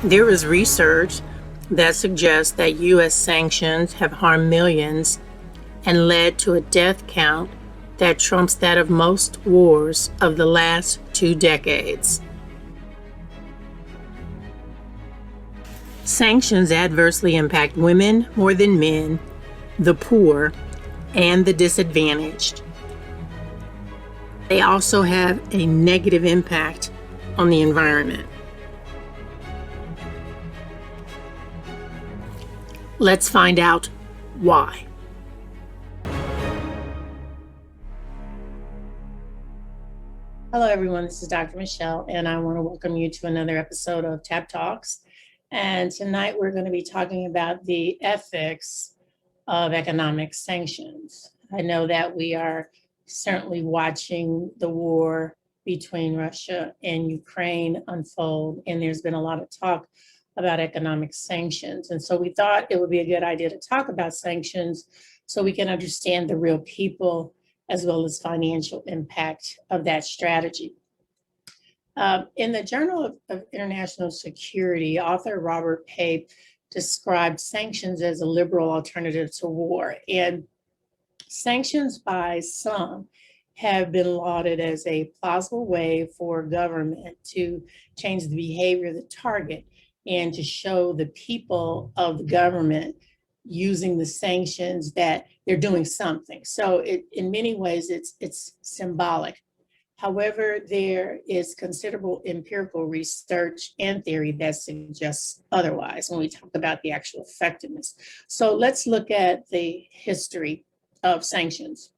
There is research that suggests that U.S. sanctions have harmed millions and led to a death count that trumps that of most wars of the last 2 decades. Sanctions adversely impact women more than men, the poor, and the disadvantaged. They also have a negative impact on the environment. Let's find out why. Hello, everyone. This is Dr. Michelle, and I want to welcome you to another episode of Tap Talks. And tonight we're going to be talking about the ethics of economic sanctions. I know that we are certainly watching the war between Russia and Ukraine unfold, and there's been a lot of talk about economic sanctions. And so we thought it would be a good idea to talk about sanctions so we can understand the real people as well as financial impact of that strategy. In the Journal of International Security, author Robert Pape described sanctions as a liberal alternative to war. And sanctions by some have been lauded as a plausible way for government to change the behavior of the target and to show the people of the government using the sanctions that they're doing something. So in many ways, it's symbolic. However, there is considerable empirical research and theory that suggests otherwise when we talk about the actual effectiveness. So let's look at the history of sanctions,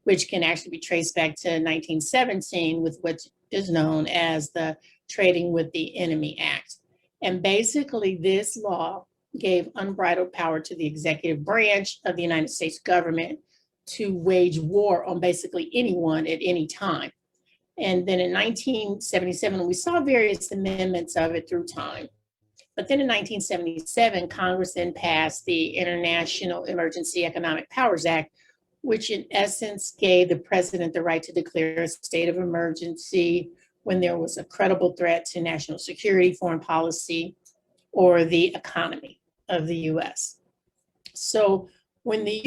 which can actually be traced back to 1917 with what is known as the Trading with the Enemy Act. And basically, this law gave unbridled power to the executive branch of the United States government to wage war on basically anyone at any time. And then in 1977, we saw various amendments of it through time. But then in 1977, Congress then passed the International Emergency Economic Powers Act, which in essence gave the president the right to declare a state of emergency when there was a credible threat to national security, foreign policy, or the economy of the US. So when the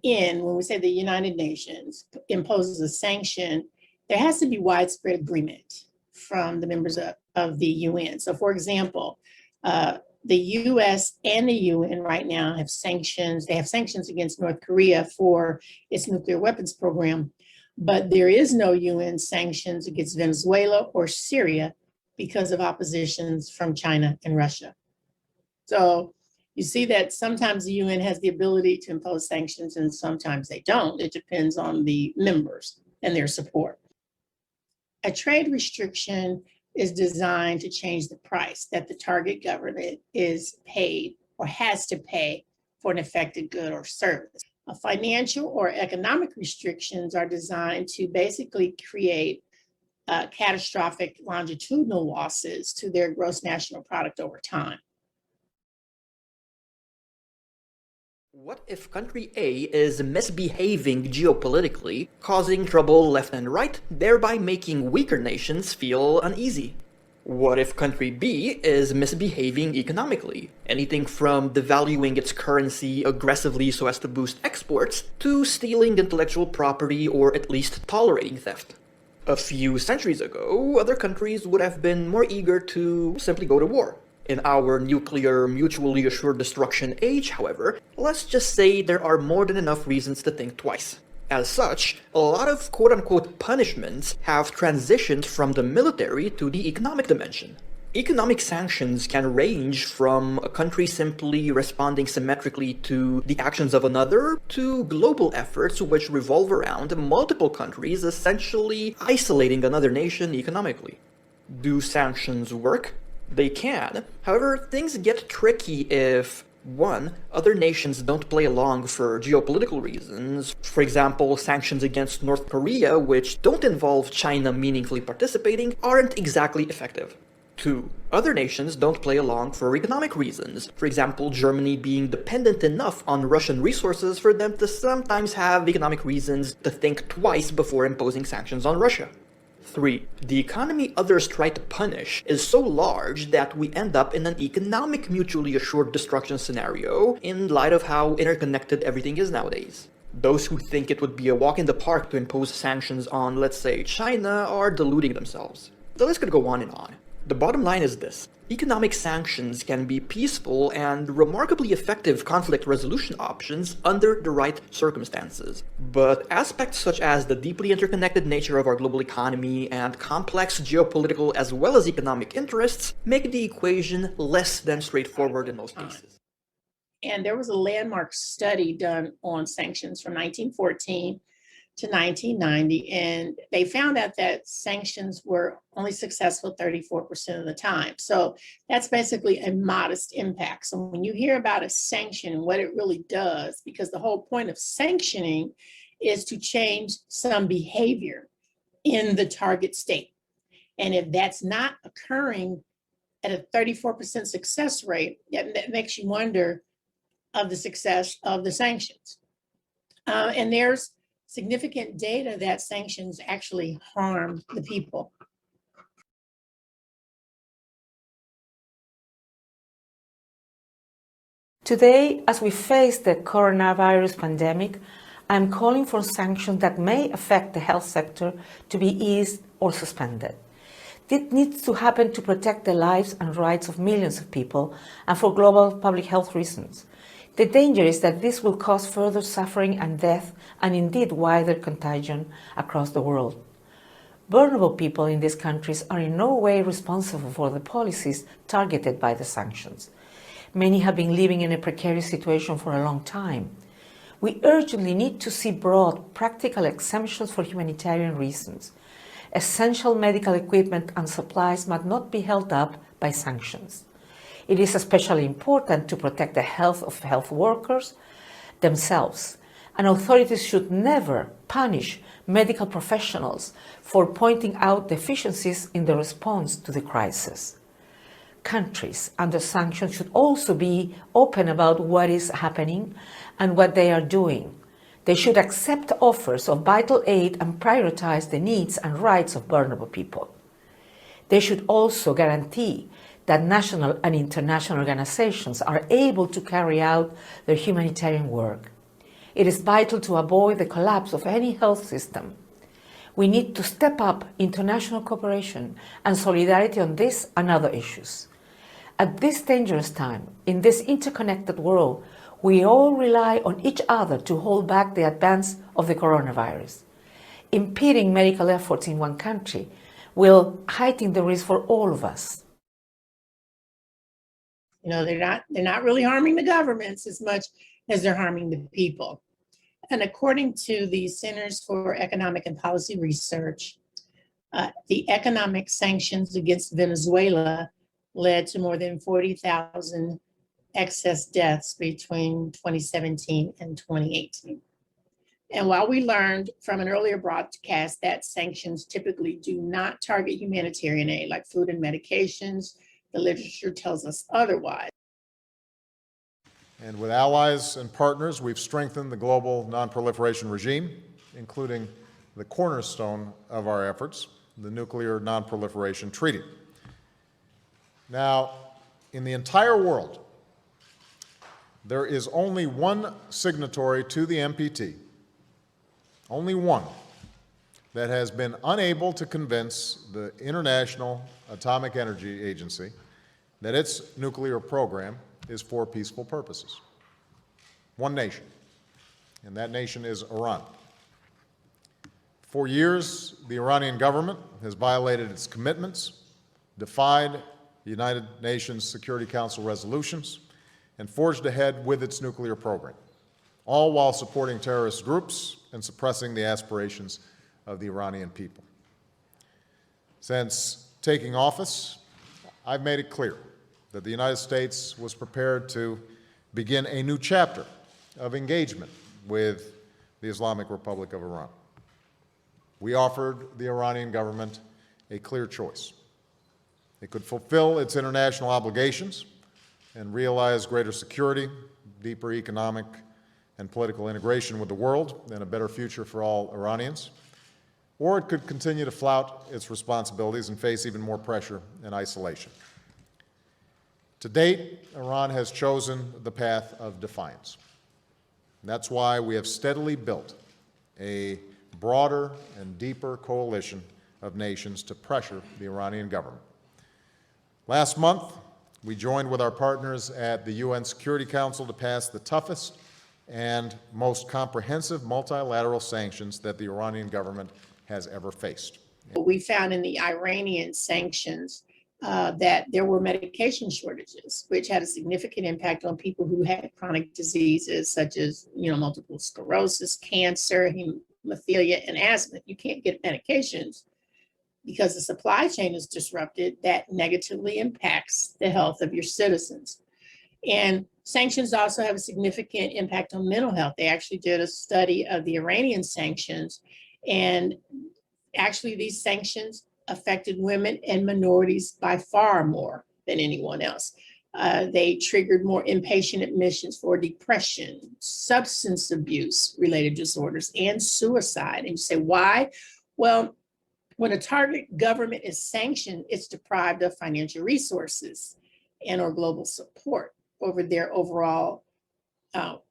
UN, when we say the United Nations, imposes a sanction, there has to be widespread agreement from the members of the UN. So for example, the US and the UN right now have sanctions. They have sanctions against North Korea for its nuclear weapons program, but there is no UN sanctions against Venezuela or Syria because of oppositions from China and Russia. So you see that sometimes the UN has the ability to impose sanctions and sometimes they don't. It depends on the members and their support. A trade restriction is designed to change the price that the target government is paid or has to pay for an affected good or service. Financial or economic restrictions are designed to basically create catastrophic longitudinal losses to their gross national product over time. What if country A is misbehaving geopolitically, causing trouble left and right, thereby making weaker nations feel uneasy? What if country B is misbehaving economically, anything from devaluing its currency aggressively so as to boost exports, to stealing intellectual property or at least tolerating theft? A few centuries ago, other countries would have been more eager to simply go to war. In our nuclear, mutually assured destruction age, however, let's just say there are more than enough reasons to think twice. As such, a lot of quote-unquote punishments have transitioned from the military to the economic dimension. Economic sanctions can range from a country simply responding symmetrically to the actions of another, to global efforts which revolve around multiple countries essentially isolating another nation economically. Do sanctions work? They can. However, things get tricky if 1. Other nations don't play along for geopolitical reasons. For example, sanctions against North Korea, which don't involve China meaningfully participating, aren't exactly effective. 2. Other nations don't play along for economic reasons. For example, Germany being dependent enough on Russian resources for them to sometimes have economic reasons to think twice before imposing sanctions on Russia. 3. The economy others try to punish is so large that we end up in an economic mutually assured destruction scenario in light of how interconnected everything is nowadays. Those who think it would be a walk in the park to impose sanctions on, let's say, China are deluding themselves. The list could go on and on. The bottom line is this. Economic sanctions can be peaceful and remarkably effective conflict resolution options under the right circumstances. But aspects such as the deeply interconnected nature of our global economy and complex geopolitical as well as economic interests make the equation less than straightforward in most cases. And there was a landmark study done on sanctions from 1914 to 1990, and they found out that sanctions were only successful 34% of the time. So that's basically a modest impact. So when you hear about a sanction and what it really does, because the whole point of sanctioning is to change some behavior in the target state. And if that's not occurring at a 34% success rate, that makes you wonder of the success of the sanctions. And there's significant data that sanctions actually harm the people. Today, as we face the coronavirus pandemic, I'm calling for sanctions that may affect the health sector to be eased or suspended. This needs to happen to protect the lives and rights of millions of people and for global public health reasons. The danger is that this will cause further suffering and death and indeed wider contagion across the world. Vulnerable people in these countries are in no way responsible for the policies targeted by the sanctions. Many have been living in a precarious situation for a long time. We urgently need to see broad, practical exemptions for humanitarian reasons. Essential medical equipment and supplies must not be held up by sanctions. It is especially important to protect the health of health workers themselves, and authorities should never punish medical professionals for pointing out deficiencies in the response to the crisis. Countries under sanctions should also be open about what is happening and what they are doing. They should accept offers of vital aid and prioritize the needs and rights of vulnerable people. They should also guarantee that national and international organizations are able to carry out their humanitarian work. It is vital to avoid the collapse of any health system. We need to step up international cooperation and solidarity on this and other issues. At this dangerous time, in this interconnected world, we all rely on each other to hold back the advance of the coronavirus. Impeding medical efforts in one country will heighten the risk for all of us. You know, they're not really harming the governments as much as they're harming the people. And according to the Centers for Economic and Policy Research, the economic sanctions against Venezuela led to more than 40,000 excess deaths between 2017 and 2018. And while we learned from an earlier broadcast that sanctions typically do not target humanitarian aid like food and medications, the literature tells us otherwise. And with allies and partners, we've strengthened the global nonproliferation regime, including the cornerstone of our efforts, the Nuclear Nonproliferation Treaty. Now, in the entire world, there is only one signatory to the NPT, only one, that has been unable to convince the International Atomic Energy Agency that its nuclear program is for peaceful purposes. One nation, and that nation is Iran. For years, the Iranian government has violated its commitments, defied the United Nations Security Council resolutions, and forged ahead with its nuclear program, all while supporting terrorist groups and suppressing the aspirations of the Iranian people. Since taking office, I've made it clear that the United States was prepared to begin a new chapter of engagement with the Islamic Republic of Iran. We offered the Iranian government a clear choice. It could fulfill its international obligations and realize greater security, deeper economic and political integration with the world, and a better future for all Iranians, or it could continue to flout its responsibilities and face even more pressure and isolation. To date, Iran has chosen the path of defiance. That's why we have steadily built a broader and deeper coalition of nations to pressure the Iranian government. Last month, we joined with our partners at the UN Security Council to pass the toughest and most comprehensive multilateral sanctions that the Iranian government has ever faced. We found in the Iranian sanctions that there were medication shortages, which had a significant impact on people who had chronic diseases such as, multiple sclerosis, cancer, hemophilia, and asthma. You can't get medications because the supply chain is disrupted. That negatively impacts the health of your citizens. And sanctions also have a significant impact on mental health. They actually did a study of the Iranian sanctions, and actually these sanctions affected women and minorities by far more than anyone else. They triggered more inpatient admissions for depression, substance abuse related disorders, and suicide. And you say, why? Well, when a target government is sanctioned, it's deprived of financial resources and or global support over their overall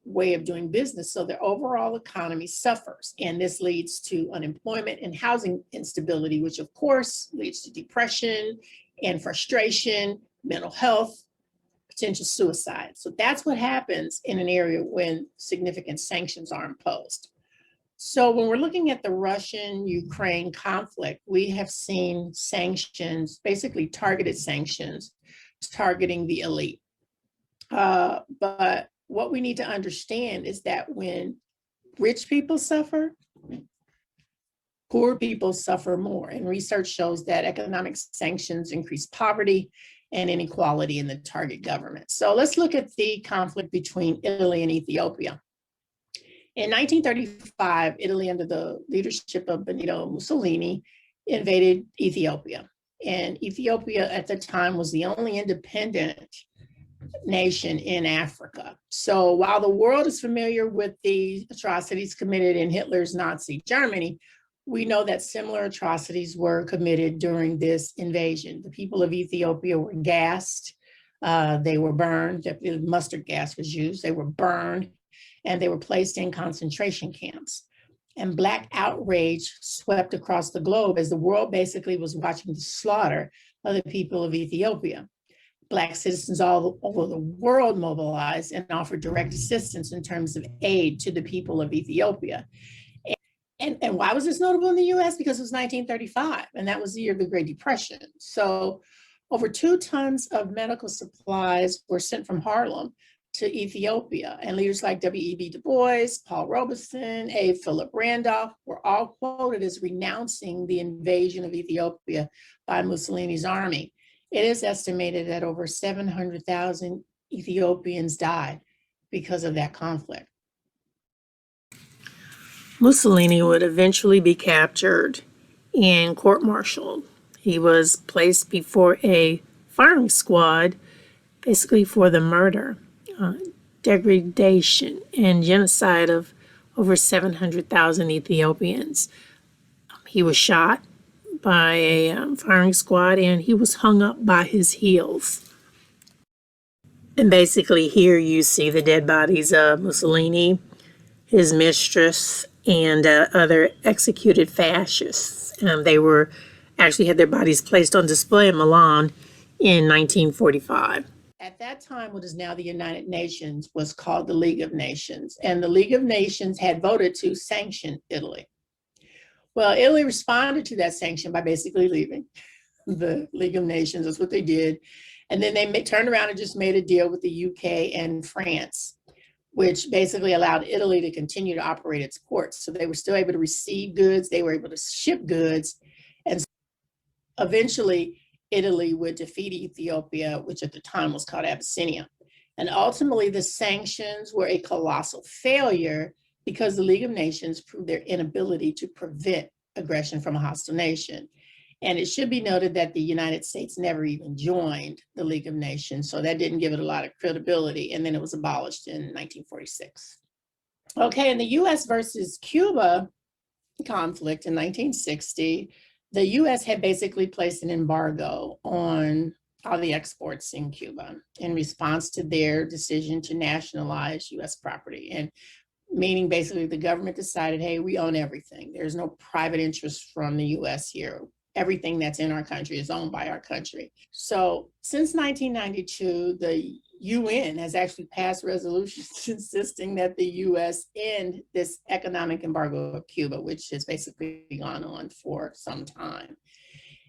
way of doing business. So their overall economy suffers. And this leads to unemployment and housing instability, which of course leads to depression and frustration, mental health, potential suicide. So that's what happens in an area when significant sanctions are imposed. So when we're looking at the Russian-Ukraine conflict, we have seen sanctions, basically targeted sanctions, targeting the elite. But what we need to understand is that when rich people suffer, poor people suffer more. And research shows that economic sanctions increase poverty and inequality in the target government. So let's look at the conflict between Italy and Ethiopia. In 1935, Italy, under the leadership of Benito Mussolini, invaded Ethiopia. And Ethiopia at the time was the only independent nation in Africa. So while the world is familiar with the atrocities committed in Hitler's Nazi Germany, we know that similar atrocities were committed during this invasion. The people of Ethiopia were gassed, they were burned, mustard gas was used, they were burned, and they were placed in concentration camps. And Black outrage swept across the globe as the world basically was watching the slaughter of the people of Ethiopia. Black citizens all over the world mobilized and offered direct assistance in terms of aid to the people of Ethiopia. And why was this notable in the US? Because it was 1935, and that was the year of the Great Depression. So over 2 tons of medical supplies were sent from Harlem to Ethiopia, and leaders like W.E.B. Du Bois, Paul Robeson, A. Philip Randolph were all quoted as renouncing the invasion of Ethiopia by Mussolini's army. It is estimated that over 700,000 Ethiopians died because of that conflict. Mussolini would eventually be captured and court-martialed. He was placed before a firing squad, basically for the murder, degradation, and genocide of over 700,000 Ethiopians. He was shot by a firing squad, and he was hung up by his heels. And basically here you see the dead bodies of Mussolini, his mistress, and other executed fascists. They were actually had their bodies placed on display in Milan in 1945. At that time, what is now the United Nations was called the League of Nations, and the League of Nations had voted to sanction Italy. Well, Italy responded to that sanction by basically leaving the League of Nations. That's what they did. And then they turned around and just made a deal with the UK and France, which basically allowed Italy to continue to operate its ports. So they were still able to receive goods, they were able to ship goods, and eventually Italy would defeat Ethiopia, which at the time was called Abyssinia. And ultimately the sanctions were a colossal failure because the League of Nations proved their inability to prevent aggression from a hostile nation. And it should be noted that the United States never even joined the League of Nations, so that didn't give it a lot of credibility, and then it was abolished in 1946. Okay, in the US versus Cuba conflict in 1960, the U.S. had basically placed an embargo on all the exports in Cuba in response to their decision to nationalize U.S. property. And meaning basically the government decided, hey, we own everything. There's no private interest from the U.S. here. Everything that's in our country is owned by our country. So since 1992, the UN has actually passed resolutions insisting that the U.S. end this economic embargo of Cuba, which has basically gone on for some time.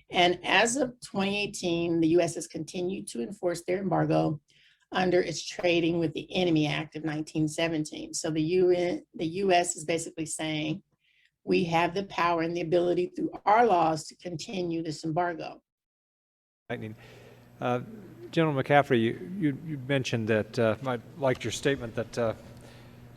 And as of 2018, the U.S. has continued to enforce their embargo under its Trading with the Enemy Act of 1917. So the U.S. is basically saying, we have the power and the ability through our laws to continue this embargo. General McCaffrey, you mentioned that, I liked your statement that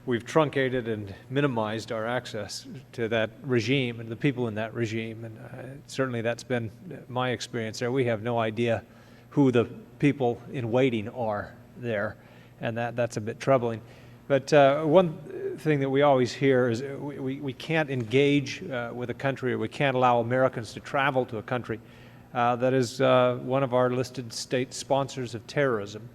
we've truncated and minimized our access to that regime and the people in that regime. And certainly that's been my experience there. We have no idea who the people in waiting are there, and that's a bit troubling. But one thing that we always hear is we can't engage with a country, or we can't allow Americans to travel to a country that is one of our listed state sponsors of terrorism.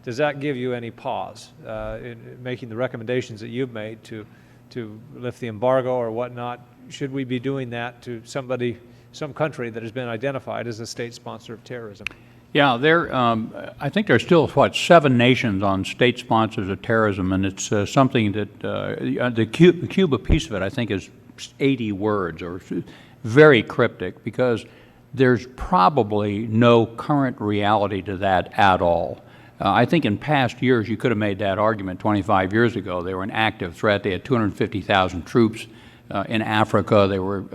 Does that give you any pause in making the recommendations that you've made to lift the embargo or whatnot? Should we be doing that to some country that has been identified as a state sponsor of terrorism? Yeah, I think there's still, 7 nations on state sponsors of terrorism, and it's something that the Cuba piece of it, I think, is 80 words, or very cryptic, because there's probably no current reality to that at all. I think in past years you could have made that argument. 25 years ago, they were an active threat. They had 250,000 troops in Africa. They were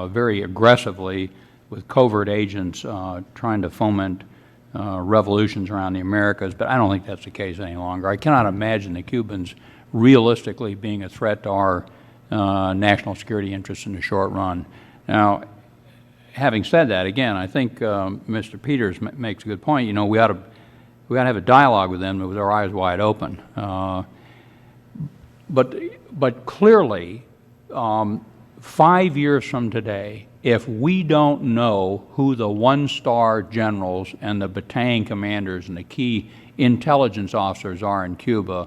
very aggressively, with covert agents, trying to foment revolutions around the Americas, but I don't think that's the case any longer. I cannot imagine the Cubans realistically being a threat to our national security interests in the short run. Now, having said that, again, I think Mr. Peters makes a good point. You know, we ought to have a dialogue with them with our eyes wide open. But clearly, 5 years from today, if we don't know who the one-star generals and the battalion commanders and the key intelligence officers are in Cuba,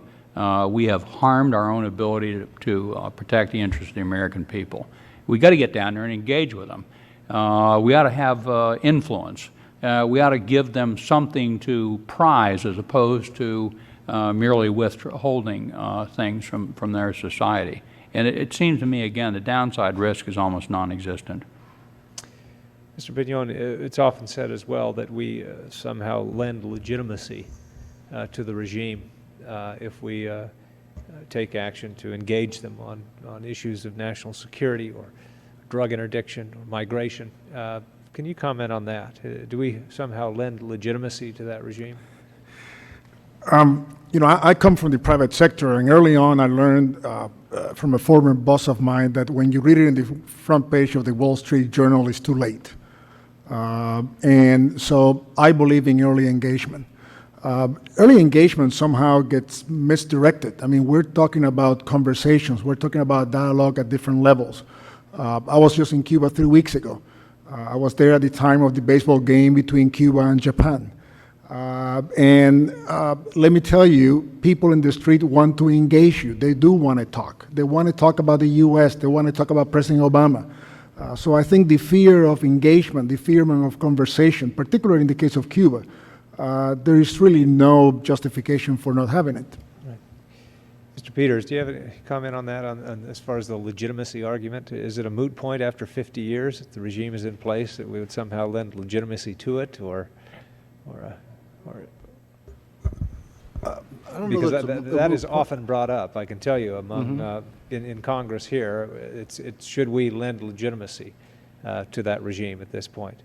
we have harmed our own ability to protect the interests of the American people. We got to get down there and engage with them. We ought to have influence. We ought to give them something to prize as opposed to merely withholding things from their society. And it seems to me, again, the downside risk is almost non-existent. Mr. Pignon, it's often said as well that we somehow lend legitimacy to the regime if we take action to engage them on issues of national security or drug interdiction or migration. Can you comment on that? Do we somehow lend legitimacy to that regime? You know, I come from the private sector, and early on I learned from a former boss of mine that when you read it in the front page of the Wall Street Journal, it's too late. And so I believe in early engagement. Early engagement somehow gets misdirected. I mean, we're talking about conversations. We're talking about dialogue at different levels. I was just in Cuba 3 weeks ago. I was there at the time of the baseball game between Cuba and Japan. And let me tell you, people in the street want to engage you. They do want to talk. They want to talk about the U.S. They want to talk about President Obama. So I think the fear of engagement, the fear of conversation, particularly in the case of Cuba, there is really no justification for not having it. Right. Mr. Peters, do you have any comment on that, as far as the legitimacy argument? Is it a moot point after 50 years that the regime is in place, that we would somehow lend legitimacy to it, or I don't because know that is often brought up, I can tell you, among in Congress here. It's should we lend legitimacy to that regime at this point?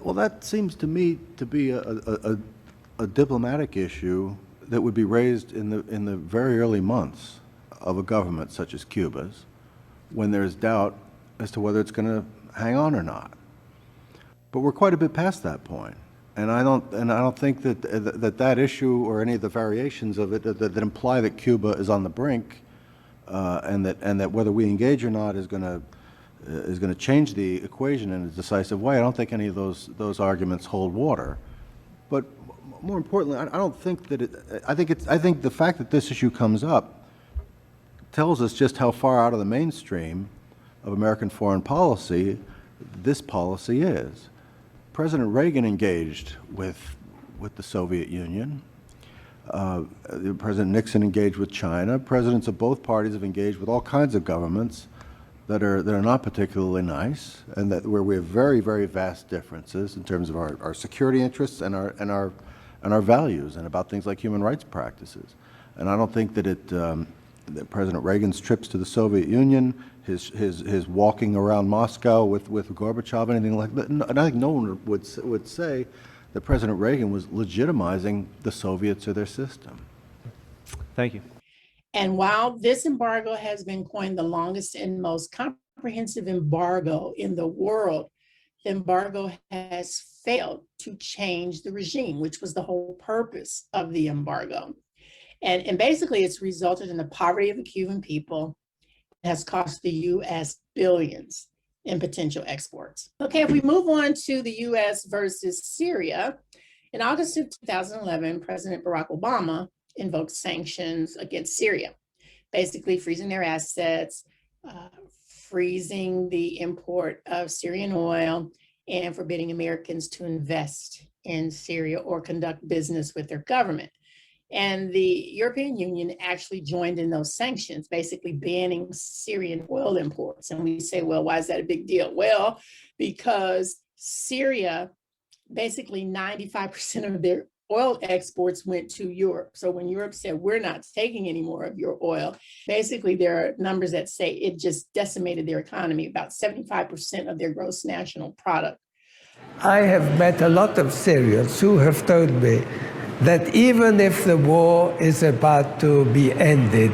Well, that seems to me to be a diplomatic issue that would be raised in the very early months of a government such as Cuba's, when there's doubt as to whether it's going to hang on or not. But we're quite a bit past that point. And I don't think that issue or any of the variations of it that imply that Cuba is on the brink and that whether we engage or not is going to change the equation in a decisive way. I don't think any of those arguments hold water. But more importantly, I don't think that I think the fact that this issue comes up tells us just how far out of the mainstream of American foreign policy this policy is. President Reagan engaged with the Soviet Union. President Nixon engaged with China. Presidents of both parties have engaged with all kinds of governments that are not particularly nice, and where we have very, very vast differences in terms of our security interests and our values, and about things like human rights practices. And I don't think that that President Reagan's trips to the Soviet Union, his walking around Moscow with Gorbachev, anything like that, and I think no one would say that President Reagan was legitimizing the Soviets or their system. Thank you. And while this embargo has been coined the longest and most comprehensive embargo in the world, the embargo has failed to change the regime, which was the whole purpose of the embargo. And basically, it's resulted in the poverty of the Cuban people. It has cost the U.S. billions in potential exports. Okay, if we move on to the U.S. versus Syria, in August of 2011, President Barack Obama invoked sanctions against Syria, basically freezing their assets, freezing the import of Syrian oil, and forbidding Americans to invest in Syria or conduct business with their government. And the European Union actually joined in those sanctions, basically banning Syrian oil imports. And we say, well, why is that a big deal? Well, because Syria, basically 95% of their oil exports went to Europe. So when Europe said, we're not taking any more of your oil, basically there are numbers that say it just decimated their economy, about 75% of their gross national product. I have met a lot of Syrians who have told me that even if the war is about to be ended,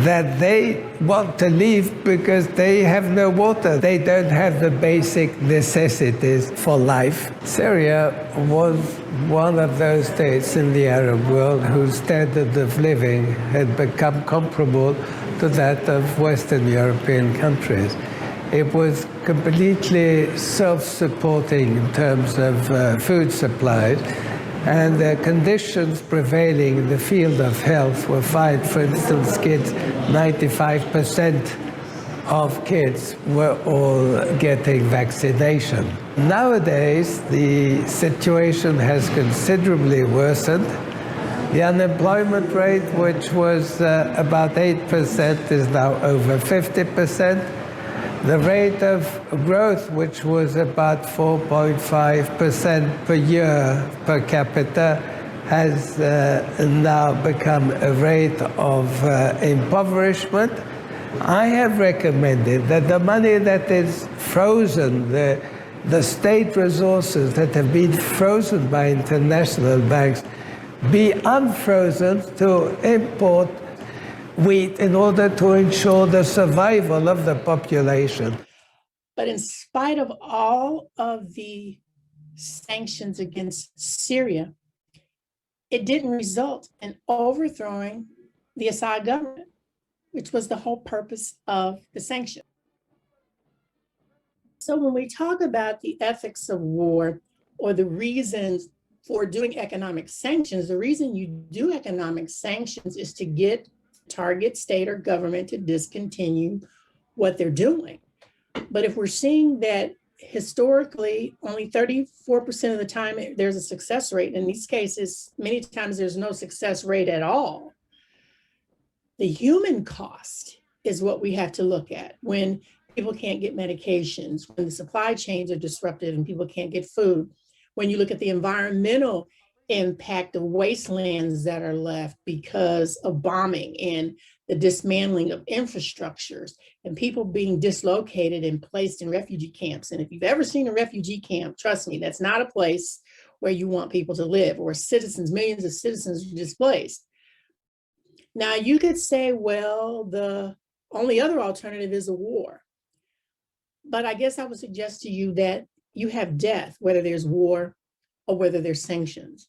that they want to leave because they have no water. They don't have the basic necessities for life. Syria was one of those states in the Arab world whose standard of living had become comparable to that of Western European countries. It was completely self-supporting in terms of food supplies, and the conditions prevailing in the field of health were fine. For instance, kids, 95% of kids were all getting vaccination. Nowadays, the situation has considerably worsened. The unemployment rate, which was about 8%, is now over 50%. The rate of growth, which was about 4.5% per year per capita, has now become a rate of impoverishment. I have recommended that the money that is frozen, the state resources that have been frozen by international banks, be unfrozen to import wheat in order to ensure the survival of the population. But in spite of all of the sanctions against Syria, it didn't result in overthrowing the Assad government, which was the whole purpose of the sanction. So when we talk about the ethics of war or the reasons for doing economic sanctions, the reason you do economic sanctions is to get target state or government to discontinue what they're doing. But if we're seeing that historically only 34% of the time there's a success rate, in these cases, many times there's no success rate at all, the human cost is what we have to look at. When people can't get medications, when the supply chains are disrupted and people can't get food, when you look at the environmental impact of wastelands that are left because of bombing and the dismantling of infrastructures and people being dislocated and placed in refugee camps. And if you've ever seen a refugee camp, trust me, that's not a place where you want people to live, or citizens, millions of citizens displaced. Now you could say, well, the only other alternative is a war. But I guess I would suggest to you that you have death, whether there's war or whether there's sanctions.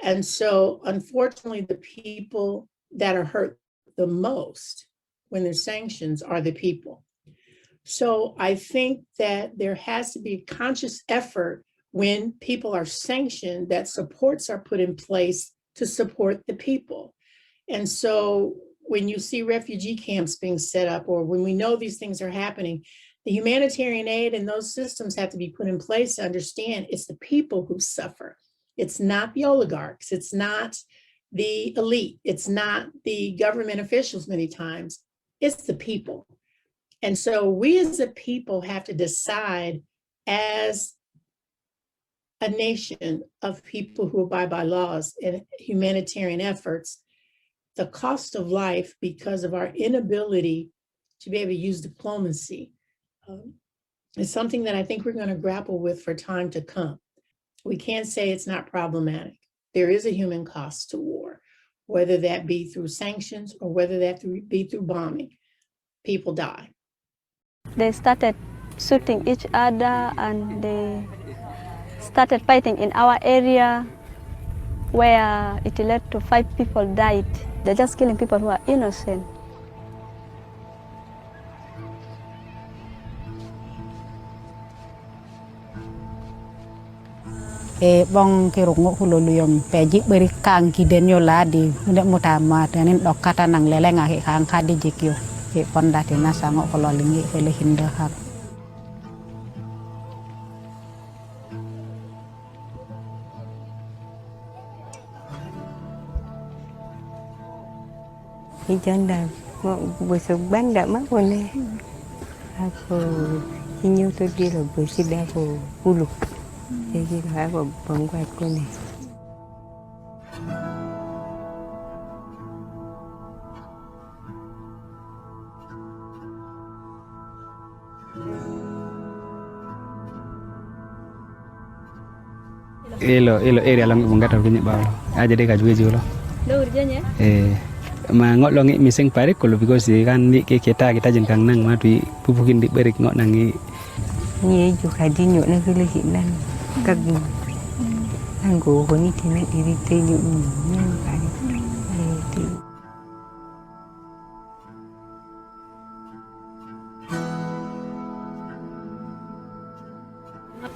And so, unfortunately, the people that are hurt the most when there's sanctions are the people. So I think that there has to be a conscious effort when people are sanctioned, that supports are put in place to support the people. And so when you see refugee camps being set up, or when we know these things are happening, the humanitarian aid and those systems have to be put in place to understand it's the people who suffer. It's not the oligarchs. It's not the elite. It's not the government officials many times. It's the people. And so we as a people have to decide, as a nation of people who abide by laws and humanitarian efforts, the cost of life because of our inability to be able to use diplomacy is something that I think we're going to grapple with for time to come. We can't say it's not problematic. There is a human cost to war, whether that be through sanctions or whether that be through bombing. People die. They started shooting each other and they started fighting in our area where it led to 5 people died. They're just killing people who are innocent. Bong kirungu hululuyom peji beri kang kiden yo ladi ndak mutama tanin dokata nang leleng ahi kang kadi jikyo e ponda tina sango kololingi hele hinda hak Ijanda busuk banda makone aku inyo to dilo busida ko hulu jadi aku bangkuat kone ilo area lang bungkat punya bawah aja deh kaju julo Đâu urjanya? Ma ngot longi miseng parik kalau because kan di kita jengkang nang ma tui pupukin di berik ngot nangi ni juga di nyok na kilo hinan kag anggo ko ni tina diri te nyok ni parik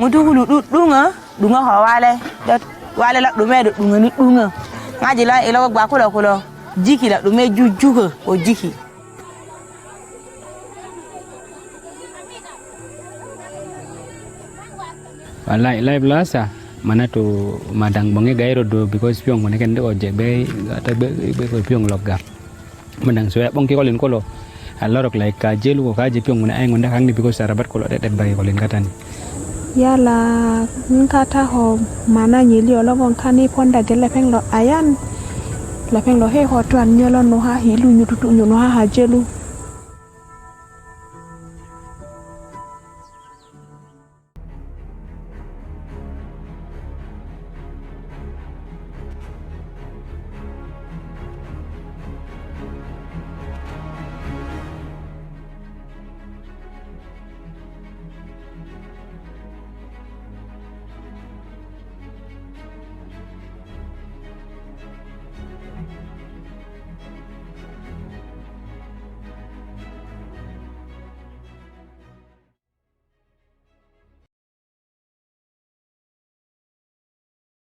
Mutu hulu dunga ho wale la dume dunga ni dunga ngaji la ilo gba kulo jiki la dume jujuga o jiki lai blasa mana tu madang bonge gairo do because piong mana kan de ojek be ata be ko piong logap madang soya bong ki kolin kolo alorok like kajelu ko kaje piong mana ay ngonda kang ni because sarabat kolo det bay kolin katani yala nkata ho mana nyili olongon kani ponda de lepeng lo ayan lepeng lo he ho twan nyolo no ha hilu nyututu no ha hajelu